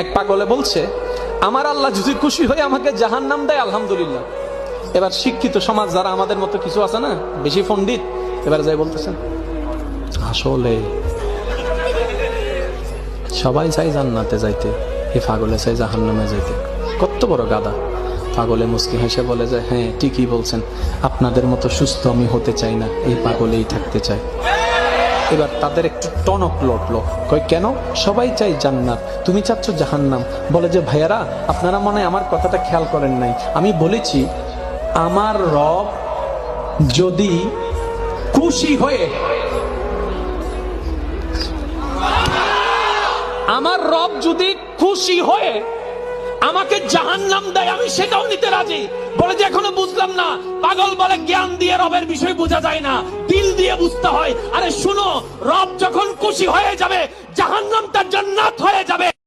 এক পাগলে বলছে, আমার আল্লাহ যদি খুশি হয়ে আমাকে জাহান্নাম দেয় আলহামদুলিল্লাহ। এবার শিক্ষিত সমাজ যারা আমাদের মতো কিছু আছে না, বেশি পণ্ডিত, এবার যাই বলতেছেন আসলে সবাই চাই জান্নাতে যাইতে, এ পাগলে চাই জাহান্নামে যাইতে। কত বড় গাদা! পাগলে মুস্কি হেসে বলে যে, হ্যাঁ ঠিকই বলছেন, আপনাদের মতো সুস্থ আমি হতে চাই না, এই পাগলেই থাকতে চাই। এবার তাদের একটু টনক লটলো, কই কেন? সবাই চাই জান্নাত, তুমি চাচ্ছ জাহান্নাম। বলে যে, ভাইয়ারা আপনারা মনে হয় আমার কথাটা খেয়াল করেন নাই, আমি বলেছি আমার রব যদি খুশি হয়ে, আমার রব যদি খুশি হয়ে আমাকে জাহান্নাম দেয় আমি সেটাও নিতে রাজি। বলে যে এখনো বুঝলাম না। পাগল বলে জ্ঞান দিয়ে রবের বিষয় বোঝা যায় না, দিল দিয়ে বুঝতে হয়। আরে শুনো, রব যখন খুশি হয়ে যাবে জাহান্নাম তার জান্নাত হয়ে যাবে।